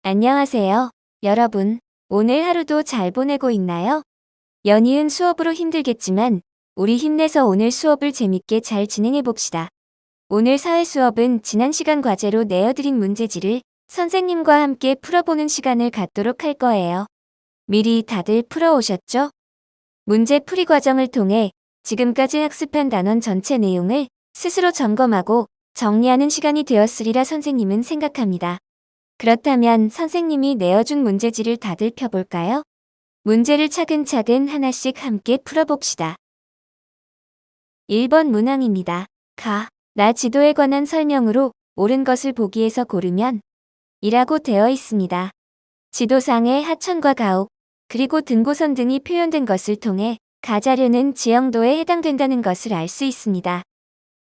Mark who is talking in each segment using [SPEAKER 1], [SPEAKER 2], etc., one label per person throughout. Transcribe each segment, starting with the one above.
[SPEAKER 1] 안녕하세요, 여러분. 오늘 하루도 잘 보내고 있나요? 연이은 수업으로 힘들겠지만 우리 힘내서 오늘 수업을 재밌게 잘 진행해 봅시다. 오늘 사회 수업은 지난 시간 과제로 내어드린 문제지를 선생님과 함께 풀어보는 시간을 갖도록 할 거예요. 미리 다들 풀어오셨죠? 문제 풀이 과정을 통해 지금까지 학습한 단원 전체 내용을 스스로 점검하고 정리하는 시간이 되었으리라 선생님은 생각합니다. 그렇다면 선생님이 내어준 문제지를 다들 펴볼까요? 문제를 차근차근 하나씩 함께 풀어봅시다. 1번 문항입니다. 나 지도에 관한 설명으로 옳은 것을 보기에서 고르면 이라고 되어 있습니다. 지도상의 하천과 가옥, 그리고 등고선 등이 표현된 것을 통해 가자료는 지형도에 해당된다는 것을 알 수 있습니다.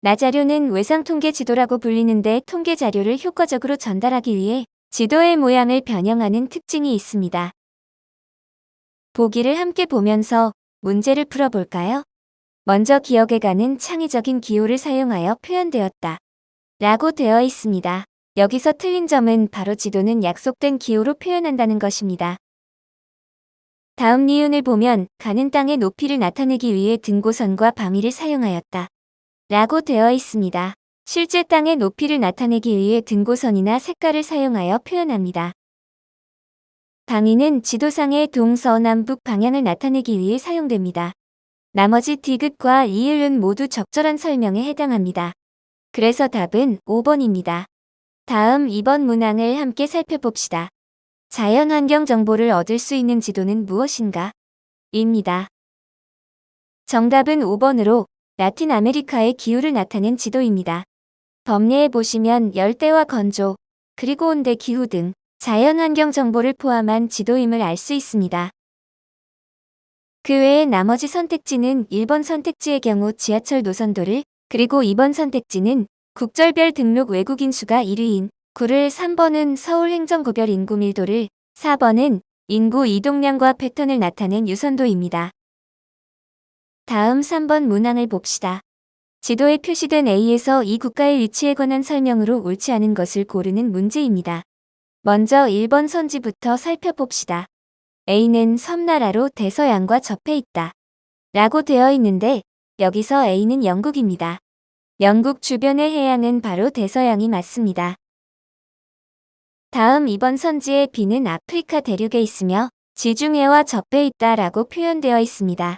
[SPEAKER 1] 나자료는 외상통계 지도라고 불리는데 통계 자료를 효과적으로 전달하기 위해 지도의 모양을 변형하는 특징이 있습니다. 보기를 함께 보면서 문제를 풀어볼까요? 먼저 기억에 가는 창의적인 기호를 사용하여 표현되었다. 라고 되어 있습니다. 여기서 틀린 점은 바로 지도는 약속된 기호로 표현한다는 것입니다. 다음 니은을 보면 가는 땅의 높이를 나타내기 위해 등고선과 방위를 사용하였다. 라고 되어 있습니다. 실제 땅의 높이를 나타내기 위해 등고선이나 색깔을 사용하여 표현합니다. 방위는 지도상의 동서남북 방향을 나타내기 위해 사용됩니다. 나머지 디귿과 이을은 모두 적절한 설명에 해당합니다. 그래서 답은 5번입니다. 다음 2번 문항을 함께 살펴봅시다. 자연환경 정보를 얻을 수 있는 지도는 무엇인가? 입니다. 정답은 5번으로 라틴 아메리카의 기후를 나타낸 지도입니다. 법례에 보시면 열대와 건조, 그리고 온대 기후 등 자연환경 정보를 포함한 지도임을 알 수 있습니다. 그 외에 나머지 선택지는 1번 선택지의 경우 지하철 노선도를, 그리고 2번 선택지는 국절별 등록 외국인 수가 1위인 구를, 3번은 서울 행정구별 인구 밀도를, 4번은 인구 이동량과 패턴을 나타낸 유선도입니다. 다음 3번 문항을 봅시다. 지도에 표시된 A에서 이 국가의 위치에 관한 설명으로 옳지 않은 것을 고르는 문제입니다. 먼저 1번 선지부터 살펴봅시다. A는 섬나라로 대서양과 접해 있다. 라고 되어 있는데 여기서 A는 영국입니다. 영국 주변의 해양은 바로 대서양이 맞습니다. 다음 2번 선지의 B는 아프리카 대륙에 있으며 지중해와 접해 있다 라고 표현되어 있습니다.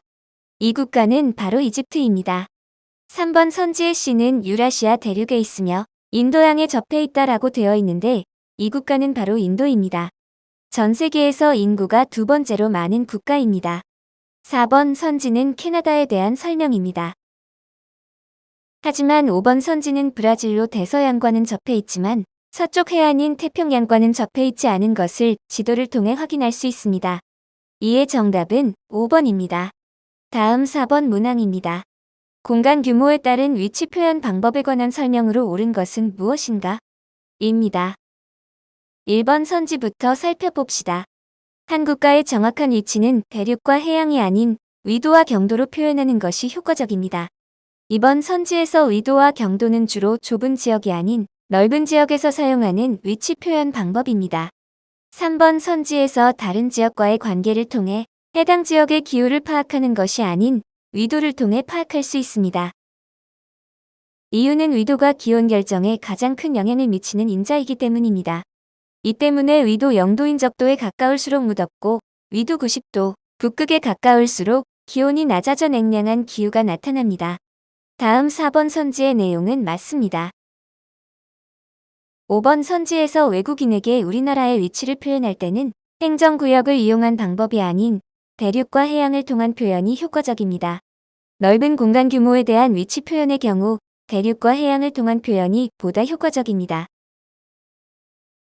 [SPEAKER 1] 이 국가는 바로 이집트입니다. 3번 선지의 C는 유라시아 대륙에 있으며 인도양에 접해 있다라고 되어 있는데 이 국가는 바로 인도입니다. 전 세계에서 인구가 두 번째로 많은 국가입니다. 4번 선지는 캐나다에 대한 설명입니다. 하지만 5번 선지는 브라질로 대서양과는 접해 있지만 서쪽 해안인 태평양과는 접해 있지 않은 것을 지도를 통해 확인할 수 있습니다. 이에 정답은 5번입니다. 다음 4번 문항입니다. 공간 규모에 따른 위치 표현 방법에 관한 설명으로 옳은 것은 무엇인가? 입니다. 1번 선지부터 살펴봅시다. 한 국가의 정확한 위치는 대륙과 해양이 아닌 위도와 경도로 표현하는 것이 효과적입니다. 2번 선지에서 위도와 경도는 주로 좁은 지역이 아닌 넓은 지역에서 사용하는 위치 표현 방법입니다. 3번 선지에서 다른 지역과의 관계를 통해 해당 지역의 기후를 파악하는 것이 아닌 위도를 통해 파악할 수 있습니다. 이유는 위도가 기온 결정에 가장 큰 영향을 미치는 인자이기 때문입니다. 이 때문에 위도 0도인 적도에 가까울수록 무덥고 위도 90도, 북극에 가까울수록 기온이 낮아져 냉량한 기후가 나타납니다. 다음 4번 선지의 내용은 맞습니다. 5번 선지에서 외국인에게 우리나라의 위치를 표현할 때는 행정구역을 이용한 방법이 아닌 대륙과 해양을 통한 표현이 효과적입니다. 넓은 공간 규모에 대한 위치 표현의 경우 대륙과 해양을 통한 표현이 보다 효과적입니다.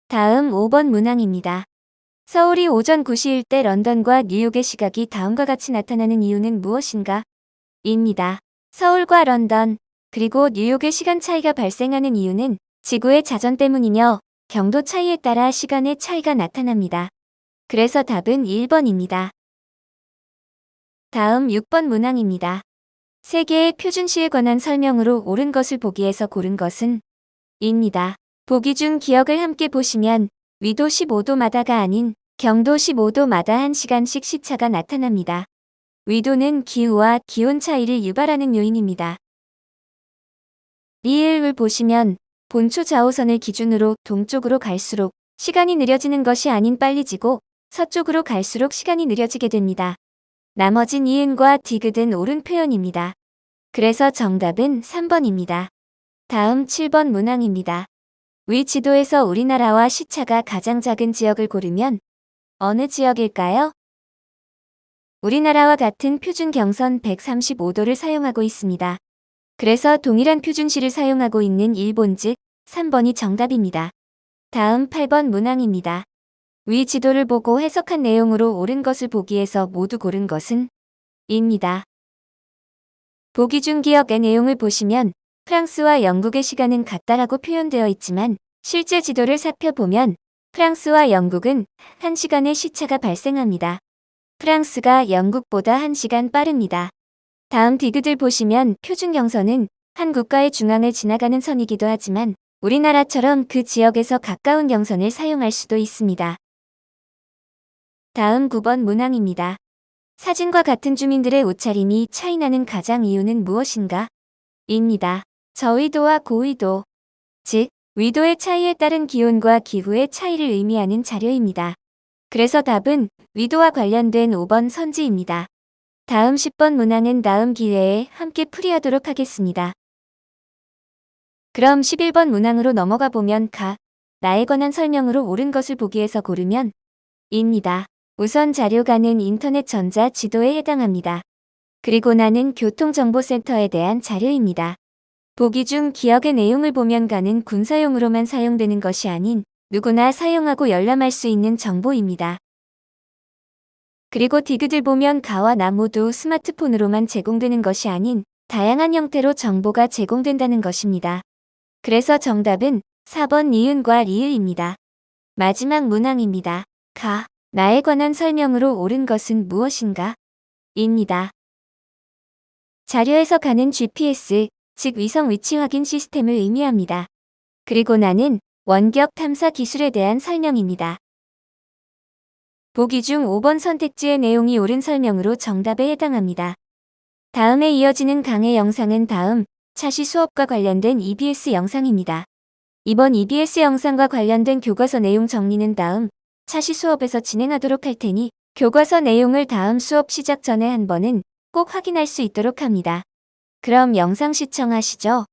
[SPEAKER 1] 다음 5번 문항입니다. 서울이 오전 9시일 때 런던과 뉴욕의 시각이 다음과 같이 나타나는 이유는 무엇인가? 입니다. 서울과 런던, 그리고 뉴욕의 시간 차이가 발생하는 이유는 지구의 자전 때문이며 경도 차이에 따라 시간의 차이가 나타납니다. 그래서 답은 1번입니다. 다음 6번 문항입니다. 세계의 표준시에 관한 설명으로 옳은 것을 보기에서 고른 것은? 입니다. 보기 중 기억을 함께 보시면 위도 15도마다가 아닌 경도 15도마다 1시간씩 시차가 나타납니다. 위도는 기후와 기온 차이를 유발하는 요인입니다. 리을을 보시면 본초 좌우선을 기준으로 동쪽으로 갈수록 시간이 느려지는 것이 아닌 빨리 지고 서쪽으로 갈수록 시간이 느려지게 됩니다. 나머지 니은과 디귿은 옳은 표현입니다. 그래서 정답은 3번입니다. 다음 7번 문항입니다. 위 지도에서 우리나라와 시차가 가장 작은 지역을 고르면 어느 지역일까요? 우리나라와 같은 표준 경선 135도를 사용하고 있습니다. 그래서 동일한 표준시를 사용하고 있는 일본 즉 3번이 정답입니다. 다음 8번 문항입니다. 위 지도를 보고 해석한 내용으로 옳은 것을 보기에서 모두 고른 것은 입니다. 보기 중 기억의 내용을 보시면 프랑스와 영국의 시간은 같다라고 표현되어 있지만 실제 지도를 살펴보면 프랑스와 영국은 1시간의 시차가 발생합니다. 프랑스가 영국보다 1시간 빠릅니다. 다음 디귿을 보시면 표준 경선은 한 국가의 중앙을 지나가는 선이기도 하지만 우리나라처럼 그 지역에서 가까운 경선을 사용할 수도 있습니다. 다음 9번 문항입니다. 사진과 같은 주민들의 옷차림이 차이나는 가장 이유는 무엇인가? 입니다. 저위도와 고위도, 즉 위도의 차이에 따른 기온과 기후의 차이를 의미하는 자료입니다. 그래서 답은 위도와 관련된 5번 선지입니다. 다음 10번 문항은 다음 기회에 함께 풀이하도록 하겠습니다. 그럼 11번 문항으로 넘어가 보면 나에 관한 설명으로 옳은 것을 보기에서 고르면 입니다. 우선 자료가는 인터넷 전자 지도에 해당합니다. 그리고 나는 교통정보센터에 대한 자료입니다. 보기 중 기억의 내용을 보면 가는 군사용으로만 사용되는 것이 아닌 누구나 사용하고 열람할 수 있는 정보입니다. 그리고 디귿을 보면 가와 나 모두 스마트폰으로만 제공되는 것이 아닌 다양한 형태로 정보가 제공된다는 것입니다. 그래서 정답은 4번 니은과 리을입니다. 마지막 문항입니다. 나에 관한 설명으로 옳은 것은 무엇인가? 입니다. 자료에서 가는 GPS, 즉 위성 위치 확인 시스템을 의미합니다. 그리고 나는 원격 탐사 기술에 대한 설명입니다. 보기 중 5번 선택지의 내용이 옳은 설명으로 정답에 해당합니다. 다음에 이어지는 강의 영상은 다음 차시 수업과 관련된 EBS 영상입니다. 이번 EBS 영상과 관련된 교과서 내용 정리는 다음 차시 수업에서 진행하도록 할 테니 교과서 내용을 다음 수업 시작 전에 한 번은 꼭 확인할 수 있도록 합니다. 그럼 영상 시청하시죠.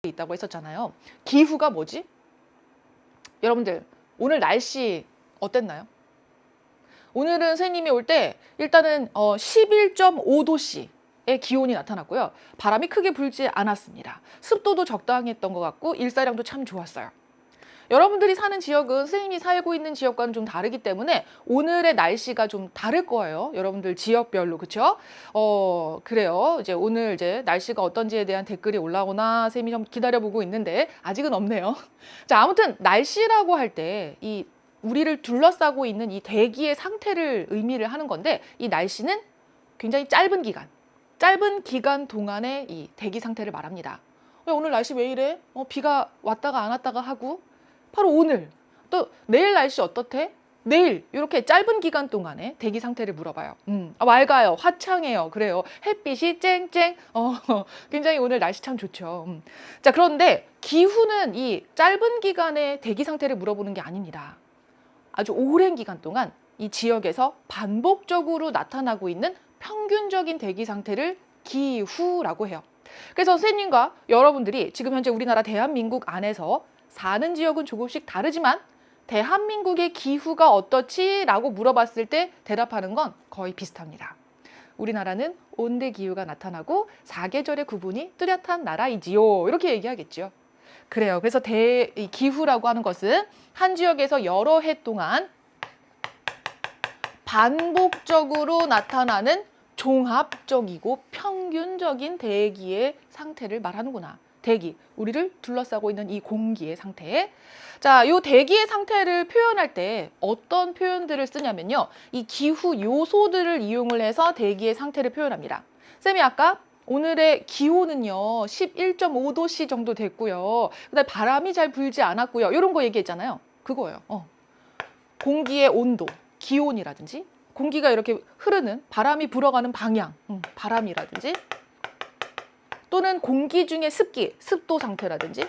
[SPEAKER 2] 있다고 했었잖아요. 기후가 뭐지? 여러분들 오늘 날씨 어땠나요? 오늘은 선생님이 올 때 일단은 11.5도씨의 기온이 나타났고요. 바람이 크게 불지 않았습니다. 습도도 적당했던 것 같고 일사량도 참 좋았어요. 여러분들이 사는 지역은 선생님이 살고 있는 지역과는 좀 다르기 때문에 오늘의 날씨가 좀 다를 거예요. 여러분들 지역별로, 그쵸? 그래요. 이제 오늘 이제 날씨가 어떤지에 대한 댓글이 올라오나 선생님이 좀 기다려보고 있는데 아직은 없네요. 자, 아무튼 날씨라고 할 때 이 우리를 둘러싸고 있는 이 대기의 상태를 의미를 하는 건데 이 날씨는 굉장히 짧은 기간 동안의 이 대기 상태를 말합니다. 오늘 날씨 왜 이래? 비가 왔다가 안 왔다가 하고 바로 오늘, 또 내일 날씨 어떻대? 내일 이렇게 짧은 기간 동안에 대기 상태를 물어봐요. 맑아요, 화창해요, 그래요. 햇빛이 쨍쨍. 굉장히 오늘 날씨 참 좋죠. 자, 그런데 기후는 이 짧은 기간의 대기 상태를 물어보는 게 아닙니다. 아주 오랜 기간 동안 이 지역에서 반복적으로 나타나고 있는 평균적인 대기 상태를 기후라고 해요. 그래서 선생님과 여러분들이 지금 현재 우리나라 대한민국 안에서 사는 지역은 조금씩 다르지만 대한민국의 기후가 어떻지? 라고 물어봤을 때 대답하는 건 거의 비슷합니다. 우리나라는 온대 기후가 나타나고 사계절의 구분이 뚜렷한 나라이지요. 이렇게 얘기하겠죠. 그래요. 그래서 기후라고 하는 것은 한 지역에서 여러 해 동안 반복적으로 나타나는 종합적이고 평균적인 대기의 상태를 말하는구나. 대기, 우리를 둘러싸고 있는 이 공기의 상태. 자, 이 대기의 상태를 표현할 때 어떤 표현들을 쓰냐면요. 이 기후 요소들을 이용을 해서 대기의 상태를 표현합니다. 쌤이 아까 오늘의 기온은요 11.5도씨 정도 됐고요. 그다음에 바람이 잘 불지 않았고요. 이런 거 얘기했잖아요. 그거예요. 공기의 온도, 기온이라든지 공기가 이렇게 흐르는 바람이 불어가는 방향, 바람이라든지 또는 공기 중의 습기, 습도 상태라든지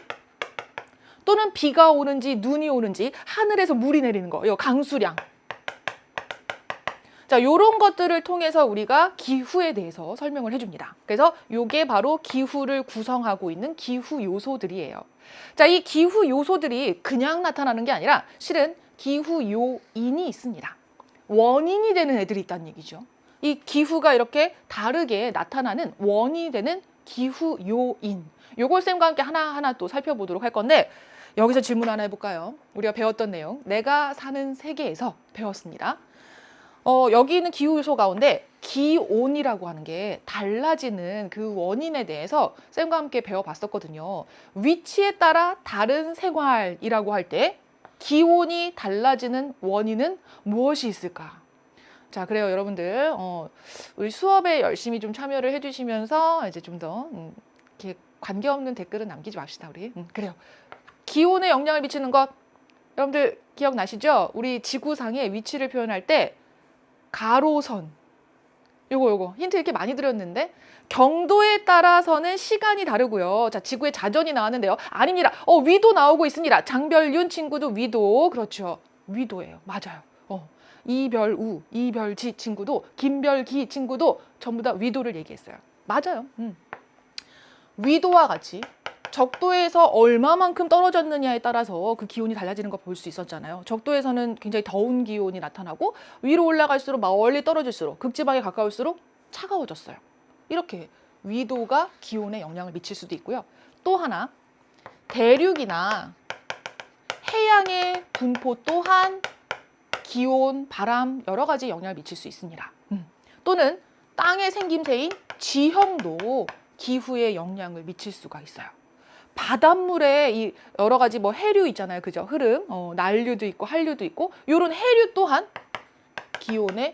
[SPEAKER 2] 또는 비가 오는지 눈이 오는지 하늘에서 물이 내리는 거, 이 강수량. 자, 요런 것들을 통해서 우리가 기후에 대해서 설명을 해줍니다. 그래서 요게 바로 기후를 구성하고 있는 기후 요소들이에요. 자, 이 기후 요소들이 그냥 나타나는 게 아니라 실은 기후 요인이 있습니다. 원인이 되는 애들이 있다는 얘기죠. 이 기후가 이렇게 다르게 나타나는 원인이 되는 기후 요인. 요걸 쌤과 함께 하나하나 또 살펴보도록 할 건데 여기서 질문 하나 해볼까요? 우리가 배웠던 내용, 내가 사는 세계에서 배웠습니다. 여기 있는 기후 요소 가운데 기온이라고 하는 게 달라지는 그 원인에 대해서 쌤과 함께 배워봤었거든요. 위치에 따라 다른 생활이라고 할 때 기온이 달라지는 원인은 무엇이 있을까? 자, 그래요, 여러분들. 우리 수업에 열심히 좀 참여를 해주시면서 이제 좀 더 이렇게 관계없는 댓글은 남기지 맙시다, 우리. 그래요. 기온에 영향을 미치는 것, 여러분들 기억나시죠? 우리 지구상의 위치를 표현할 때 가로선, 요거 힌트 이렇게 많이 드렸는데 경도에 따라서는 시간이 다르고요. 자, 지구의 자전이 나왔는데요. 아닙니다. 위도 나오고 있습니다. 장별윤 친구도 위도, 그렇죠. 위도예요. 맞아요. 이별우, 이별지 친구도, 김별기 친구도 전부 다 위도를 얘기했어요. 맞아요. 위도와 같이 적도에서 얼마만큼 떨어졌느냐에 따라서 그 기온이 달라지는 거 볼 수 있었잖아요. 적도에서는 굉장히 더운 기온이 나타나고 위로 올라갈수록 멀리 떨어질수록 극지방에 가까울수록 차가워졌어요. 이렇게 위도가 기온에 영향을 미칠 수도 있고요. 또 하나, 대륙이나 해양의 분포 또한 기온, 바람 여러 가지 영향을 미칠 수 있습니다. 또는 땅의 생김새인 지형도 기후에 영향을 미칠 수가 있어요. 바닷물에 이 여러 가지 뭐 해류 있잖아요. 그죠? 흐름, 난류도 있고 한류도 있고 이런 해류 또한 기온이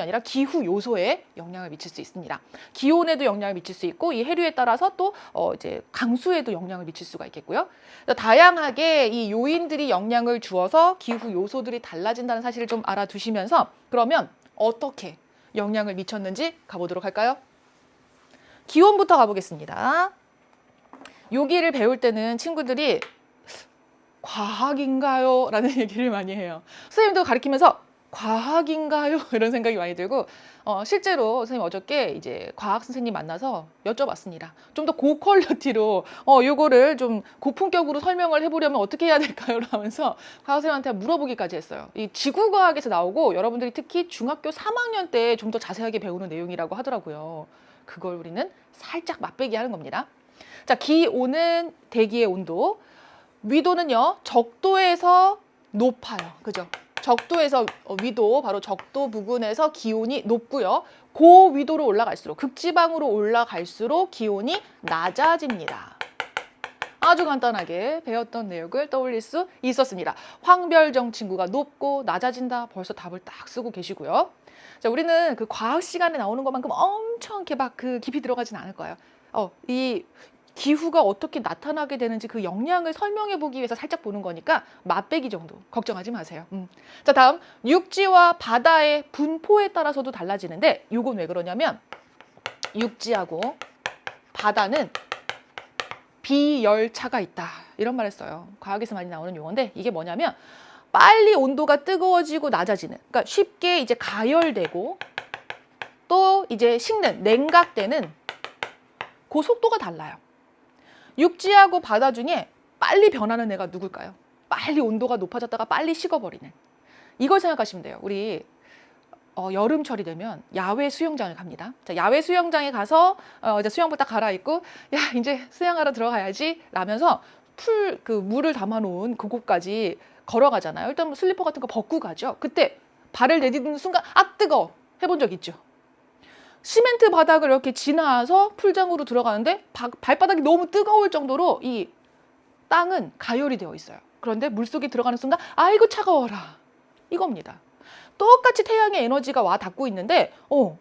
[SPEAKER 2] 아니라 기후 요소에 영향을 미칠 수 있습니다. 기온에도 영향을 미칠 수 있고 이 해류에 따라서 또 이제 강수에도 영향을 미칠 수가 있겠고요. 다양하게 이 요인들이 영향을 주어서 기후 요소들이 달라진다는 사실을 좀 알아두시면서 그러면 어떻게 영향을 미쳤는지 가보도록 할까요? 기온부터 가보겠습니다. 여기를 배울 때는 친구들이 과학인가요? 라는 얘기를 많이 해요. 선생님도 가르치면서 과학인가요? 이런 생각이 많이 들고 실제로 선생님 어저께 이제 과학 선생님 만나서 여쭤봤습니다. 좀 더 고퀄리티로 요거를 좀 고품격으로 설명을 해보려면 어떻게 해야 될까요? 하면서 과학 선생님한테 물어보기까지 했어요. 이 지구과학에서 나오고 여러분들이 특히 중학교 3학년 때 좀 더 자세하게 배우는 내용이라고 하더라고요. 그걸 우리는 살짝 맛배기 하는 겁니다. 자, 기온은 대기의 온도, 위도는요 적도에서 높아요. 그죠? 적도에서 위도, 바로 적도 부근에서 기온이 높고요. 고위도로 올라갈수록, 극지방으로 올라갈수록 기온이 낮아집니다. 아주 간단하게 배웠던 내용을 떠올릴 수 있었습니다. 황별정 친구가 높고 낮아진다. 벌써 답을 딱 쓰고 계시고요. 자, 우리는 그 과학 시간에 나오는 것만큼 엄청 이렇게 막 그 깊이 들어가진 않을 거예요. 이 기후가 어떻게 나타나게 되는지 그 영향을 설명해 보기 위해서 살짝 보는 거니까 맛배기 정도 걱정하지 마세요. 자, 다음 육지와 바다의 분포에 따라서도 달라지는데 이건 왜 그러냐면 육지하고 바다는 비열차가 있다 이런 말을 써요. 과학에서 많이 나오는 용어인데 이게 뭐냐면 빨리 온도가 뜨거워지고 낮아지는, 그러니까 쉽게 이제 가열되고 또 이제 식는, 냉각되는 그 속도가 달라요. 육지하고 바다 중에 빨리 변하는 애가 누굴까요? 빨리 온도가 높아졌다가 빨리 식어버리는. 이걸 생각하시면 돼요. 우리 여름철이 되면 야외 수영장을 갑니다. 자, 야외 수영장에 가서 이제 수영복 딱 갈아입고 야 이제 수영하러 들어가야지 라면서 그 물을 담아놓은 그곳까지 걸어가잖아요. 일단 뭐 슬리퍼 같은 거 벗고 가죠. 그때 발을 내딛는 순간 아 뜨거워 해본 적 있죠? 시멘트 바닥을 이렇게 지나서 풀장으로 들어가는데 발바닥이 너무 뜨거울 정도로 이 땅은 가열이 되어 있어요. 그런데 물속에 들어가는 순간 아이고 차가워라 이겁니다. 똑같이 태양의 에너지가 와 닿고 있는데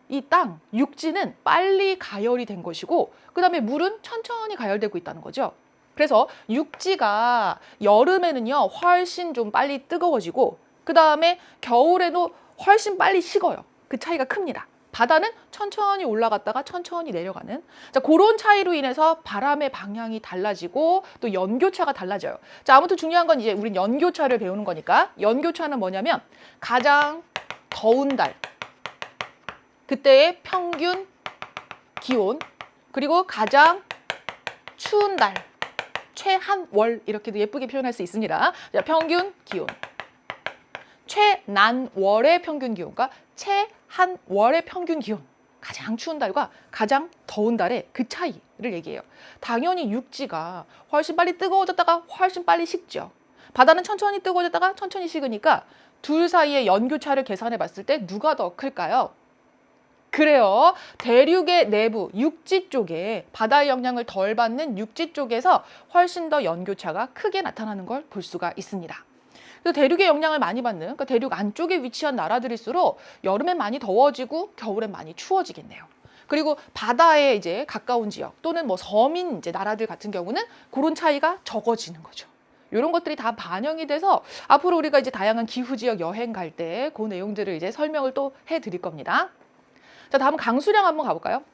[SPEAKER 2] 이 땅, 육지는 빨리 가열이 된 것이고 그 다음에 물은 천천히 가열되고 있다는 거죠. 그래서 육지가 여름에는요 훨씬 좀 빨리 뜨거워지고 그 다음에 겨울에도 훨씬 빨리 식어요. 그 차이가 큽니다. 바다는 천천히 올라갔다가 천천히 내려가는, 자, 그런 차이로 인해서 바람의 방향이 달라지고 또 연교차가 달라져요. 자, 아무튼 중요한 건 이제 우린 연교차를 배우는 거니까, 연교차는 뭐냐면 가장 더운 달 그때의 평균 기온, 그리고 가장 추운 달 최한월, 이렇게도 예쁘게 표현할 수 있습니다. 자, 평균 기온, 최난월의 평균 기온과 최한월의 평균 기온, 가장 추운 달과 가장 더운 달의 그 차이를 얘기해요. 당연히 육지가 훨씬 빨리 뜨거워졌다가 훨씬 빨리 식죠. 바다는 천천히 뜨거워졌다가 천천히 식으니까 둘 사이의 연교차를 계산해 봤을 때 누가 더 클까요? 그래요. 대륙의 내부, 육지 쪽에, 바다의 영향을 덜 받는 육지 쪽에서 훨씬 더 연교차가 크게 나타나는 걸 볼 수가 있습니다. 그래서 대륙의 영향을 많이 받는, 그러니까 대륙 안쪽에 위치한 나라들일수록 여름엔 많이 더워지고 겨울엔 많이 추워지겠네요. 그리고 바다에 이제 가까운 지역 또는 뭐 서민 이제 나라들 같은 경우는 그런 차이가 적어지는 거죠. 이런 것들이 다 반영이 돼서 앞으로 우리가 이제 다양한 기후 지역 여행 갈 때 그 내용들을 이제 설명을 또 해드릴 겁니다. 자, 다음 강수량 한번 가볼까요?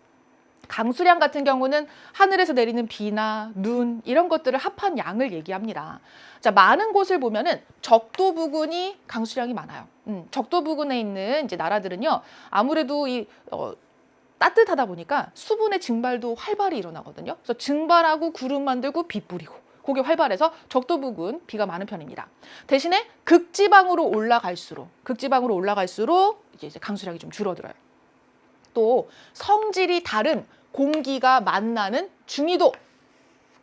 [SPEAKER 2] 강수량 같은 경우는 하늘에서 내리는 비나 눈 이런 것들을 합한 양을 얘기합니다. 자, 많은 곳을 보면은 적도 부근이 강수량이 많아요. 적도 부근에 있는 이제 나라들은요, 아무래도 따뜻하다 보니까 수분의 증발도 활발히 일어나거든요. 그래서 증발하고 구름 만들고 비 뿌리고, 그게 활발해서 적도 부근 비가 많은 편입니다. 대신에 극지방으로 올라갈수록 이제 강수량이 좀 줄어들어요. 또 성질이 다른 공기가 만나는 중위도,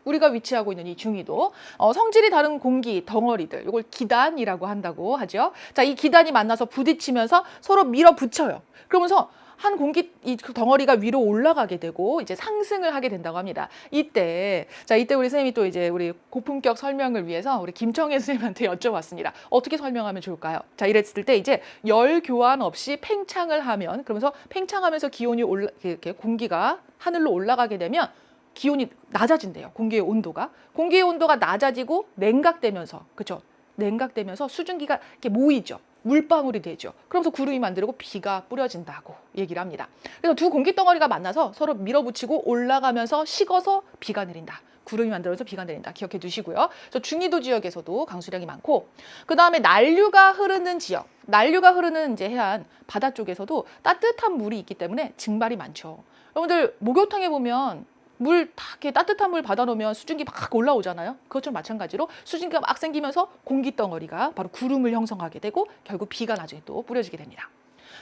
[SPEAKER 2] 우리가 위치하고 있는 이 중위도, 성질이 다른 공기 덩어리들, 이걸 기단이라고 한다고 하죠. 자, 이 기단이 만나서 부딪히면서 서로 밀어붙여요. 그러면서 한 공기 이 덩어리가 위로 올라가게 되고 이제 상승을 하게 된다고 합니다. 이때 우리 선생님이 또 이제 우리 고품격 설명을 위해서 우리 김청애 선생님한테 여쭤봤습니다. 어떻게 설명하면 좋을까요? 자, 이랬을 때 이제 열 교환 없이 팽창을 하면, 그러면서 팽창하면서 기온이 이렇게 공기가 하늘로 올라가게 되면 기온이 낮아진대요. 공기의 온도가 낮아지고 냉각되면서, 그렇죠? 냉각되면서 수증기가 이렇게 모이죠. 물방울이 되죠. 그러면서 구름이 만들고 비가 뿌려진다고 얘기를 합니다. 그래서 두 공기 덩어리가 만나서 서로 밀어붙이고 올라가면서 식어서 비가 내린다. 구름이 만들어서 비가 내린다. 기억해 두시고요. 그래서 중위도 지역에서도 강수량이 많고, 그 다음에 난류가 흐르는 지역, 난류가 흐르는 이제 해안 바다 쪽에서도 따뜻한 물이 있기 때문에 증발이 많죠. 여러분들 목욕탕에 보면 물 다 이렇게 따뜻한 물 받아놓으면 수증기 막 올라오잖아요. 그것처럼 마찬가지로 수증기가 막 생기면서 공기 덩어리가 바로 구름을 형성하게 되고 결국 비가 나중에 또 뿌려지게 됩니다.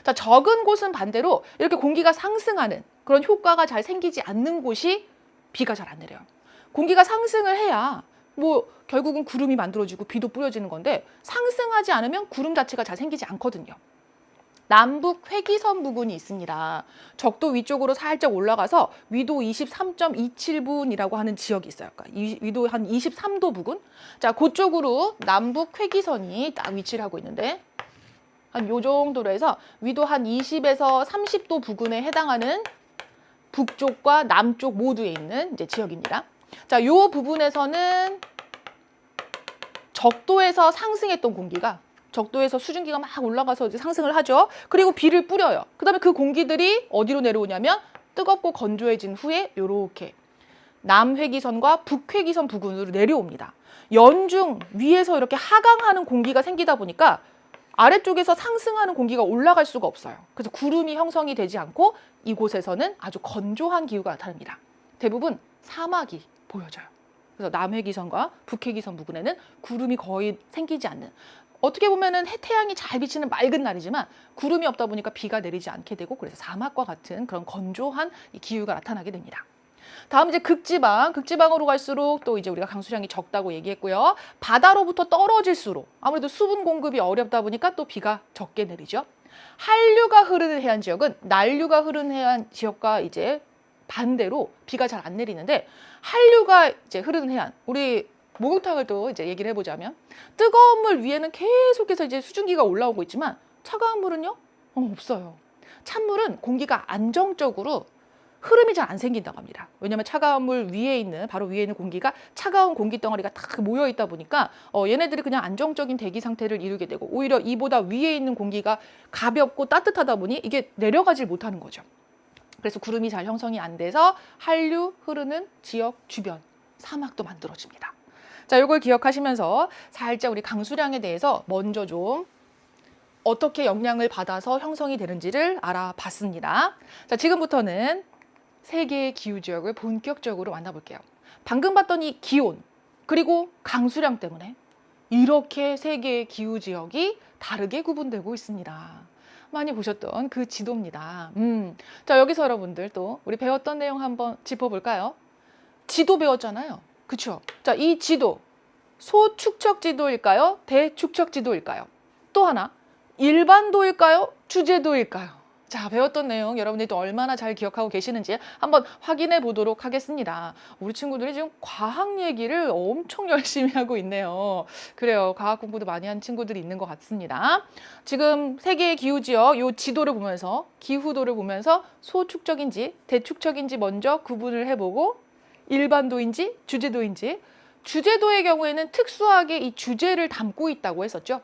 [SPEAKER 2] 자, 적은 곳은 반대로 이렇게 공기가 상승하는 그런 효과가 잘 생기지 않는 곳이 비가 잘 안 내려요. 공기가 상승을 해야 뭐 결국은 구름이 만들어지고 비도 뿌려지는 건데, 상승하지 않으면 구름 자체가 잘 생기지 않거든요. 남북 회기선 부근이 있습니다. 적도 위쪽으로 살짝 올라가서 위도 23.27분이라고 하는 지역이 있어요. 그러니까 위도 한 23도 부근. 자, 그쪽으로 남북 회기선이 딱 위치를 하고 있는데, 한 요 정도로 해서 위도 한 20에서 30도 부근에 해당하는 북쪽과 남쪽 모두에 있는 이제 지역입니다. 자, 요 부분에서는 적도에서 상승했던 공기가, 적도에서 수증기가 막 올라가서 이제 상승을 하죠. 그리고 비를 뿌려요. 그다음에 그 공기들이 어디로 내려오냐면 뜨겁고 건조해진 후에 요렇게 남회기선과 북회기선 부근으로 내려옵니다. 연중 위에서 이렇게 하강하는 공기가 생기다 보니까 아래쪽에서 상승하는 공기가 올라갈 수가 없어요. 그래서 구름이 형성이 되지 않고 이곳에서는 아주 건조한 기후가 나타납니다. 대부분 사막이 보여져요. 그래서 남회기선과 북회기선 부근에는 구름이 거의 생기지 않는, 어떻게 보면은 태양이 잘 비치는 맑은 날이지만 구름이 없다 보니까 비가 내리지 않게 되고, 그래서 사막과 같은 그런 건조한 기후가 나타나게 됩니다. 다음 이제 극지방으로 갈수록 또 이제 우리가 강수량이 적다고 얘기했고요. 바다로부터 떨어질수록 아무래도 수분 공급이 어렵다 보니까 또 비가 적게 내리죠. 한류가 흐르는 해안 지역은 난류가 흐르는 해안 지역과 이제 반대로 비가 잘 안 내리는데, 한류가 이제 흐르는 해안, 우리 목욕탕을 또 이제 얘기를 해보자면 뜨거운 물 위에는 계속해서 이제 수증기가 올라오고 있지만 차가운 물은요? 없어요. 찬물은 공기가 안정적으로 흐름이 잘 안 생긴다고 합니다. 왜냐하면 차가운 물 위에 있는 바로 위에 있는 공기가 차가운 공기 덩어리가 다 모여 있다 보니까 얘네들이 그냥 안정적인 대기 상태를 이루게 되고 오히려 이보다 위에 있는 공기가 가볍고 따뜻하다 보니 이게 내려가질 못하는 거죠. 그래서 구름이 잘 형성이 안 돼서 한류 흐르는 지역 주변 사막도 만들어집니다. 자, 이걸 기억하시면서 살짝 우리 강수량에 대해서 먼저 좀 어떻게 영향을 받아서 형성이 되는지를 알아봤습니다. 자, 지금부터는 세 개의 기후 지역을 본격적으로 만나볼게요. 방금 봤던 이 기온 그리고 강수량 때문에 이렇게 세 개의 기후 지역이 다르게 구분되고 있습니다. 많이 보셨던 그 지도입니다. 자, 여기서 여러분들 또 우리 배웠던 내용 한번 짚어볼까요? 지도 배웠잖아요. 그쵸? 자, 이 지도 소축척 지도일까요? 대축척 지도일까요? 또 하나 일반도일까요? 주제도일까요? 자, 배웠던 내용 여러분들이 또 얼마나 잘 기억하고 계시는지 한번 확인해 보도록 하겠습니다. 우리 친구들이 지금 과학 얘기를 엄청 열심히 하고 있네요. 그래요. 과학 공부도 많이 한 친구들이 있는 것 같습니다. 지금 세계의 기후지역 이 지도를 보면서 기후도를 보면서 소축적인지 대축적인지 먼저 구분을 해보고 일반도인지 주제도인지 주제도의 경우에는 특수하게 이 주제를 담고 있다고 했었죠.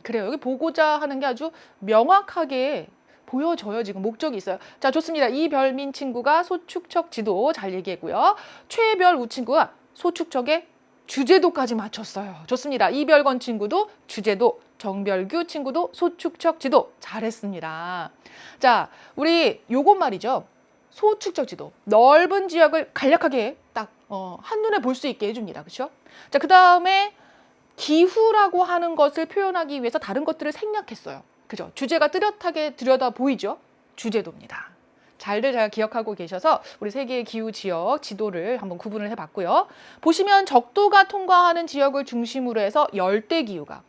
[SPEAKER 2] 그래요. 여기 보고자 하는 게 아주 명확하게 보여져요. 지금 목적이 있어요. 자, 좋습니다. 이별민 친구가 소축척 지도 잘 얘기했고요. 최별우 친구가 소축척의 주제도까지 맞췄어요. 좋습니다. 이별건 친구도 주제도, 정별규 친구도 소축척 지도 잘했습니다. 자, 우리 요것 말이죠. 소축척 지도, 넓은 지역을 간략하게 딱 한눈에 볼 수 있게 해줍니다. 그렇죠? 자, 그 다음에 기후라고 하는 것을 표현하기 위해서 다른 것들을 생략했어요. 그죠? 주제가 뚜렷하게 들여다 보이죠? 주제도입니다. 잘들 잘 기억하고 계셔서 우리 세계의 기후 지역 지도를 한번 구분을 해봤고요. 보시면 적도가 통과하는 지역을 중심으로 해서 열대 기후가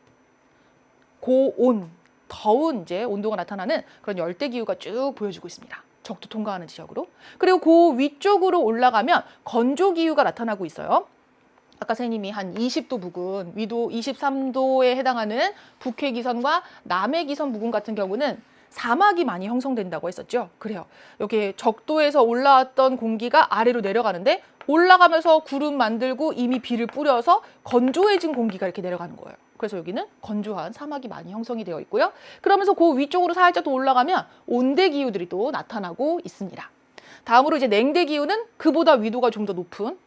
[SPEAKER 2] 고온, 더운 이제 온도가 나타나는 그런 열대 기후가 쭉 보여주고 있습니다. 적도 통과하는 지역으로. 그리고 그 위쪽으로 올라가면 건조 기후가 나타나고 있어요. 아까 선생님이 한 20도 부근, 위도 23도에 해당하는 북해기선과 남해기선 부근 같은 경우는 사막이 많이 형성된다고 했었죠. 그래요. 여기 적도에서 올라왔던 공기가 아래로 내려가는데 올라가면서 구름 만들고 이미 비를 뿌려서 건조해진 공기가 이렇게 내려가는 거예요. 그래서 여기는 건조한 사막이 많이 형성이 되어 있고요. 그러면서 그 위쪽으로 살짝 더 올라가면 온대 기후들이 또 나타나고 있습니다. 다음으로 이제 냉대 기후는 그보다 위도가 좀 더 높은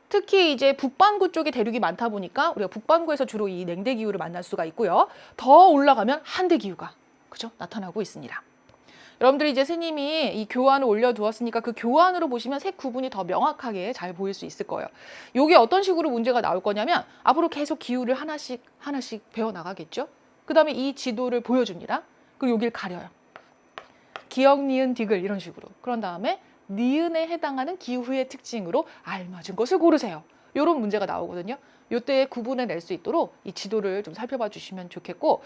[SPEAKER 2] 특히 이제 북반구 쪽에 대륙이 많다 보니까 우리가 북반구에서 주로 이 냉대 기후를 만날 수가 있고요. 더 올라가면 한대 기후가 그죠? 나타나고 있습니다. 여러분들이 이제 스님이 이 교환을 올려두었으니까 그 교환으로 보시면 색 구분이 더 명확하게 잘 보일 수 있을 거예요. 이게 어떤 식으로 문제가 나올 거냐면 앞으로 계속 기후를 하나씩 배워나가겠죠. 그 다음에 이 지도를 보여줍니다. 그리고 여기를 가려요. 기역, 니은, 디귿 이런 식으로. 그런 다음에 니은에 해당하는 기후의 특징으로 알맞은 것을 고르세요. 이런 문제가 나오거든요. 이때 구분을 낼 수 있도록 이 지도를 좀 살펴봐 주시면 좋겠고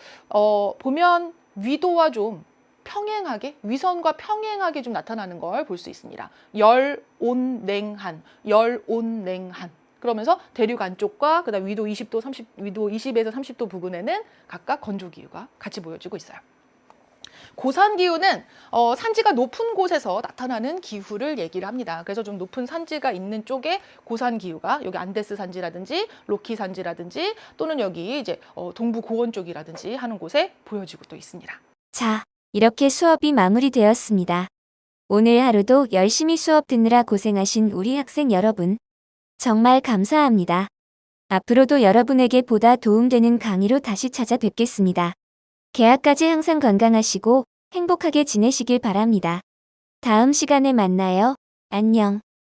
[SPEAKER 2] 보면 위도와 좀 평행하게 위선과 평행하게 좀 나타나는 걸 볼 수 있습니다. 열, 온, 냉한, 열, 온, 냉한. 그러면서 대륙 안쪽과 그다음 위도 20도, 30, 위도 20에서 30도 부근에는 각각 건조 기후가 같이 보여지고 있어요. 고산 기후는 산지가 높은 곳에서 나타나는 기후를 얘기를 합니다. 그래서 좀 높은 산지가 있는 쪽에 고산 기후가 여기 안데스 산지라든지 로키 산지라든지 또는 여기 이제 동부 고원 쪽이라든지 하는 곳에 보여지고 또 있습니다.
[SPEAKER 1] 자, 이렇게 수업이 마무리되었습니다. 오늘 하루도 열심히 수업 듣느라 고생하신 우리 학생 여러분, 정말 감사합니다. 앞으로도 여러분에게 보다 도움되는 강의로 다시 찾아뵙겠습니다. 개학까지 항상 건강하시고 행복하게 지내시길 바랍니다. 다음 시간에 만나요. 안녕.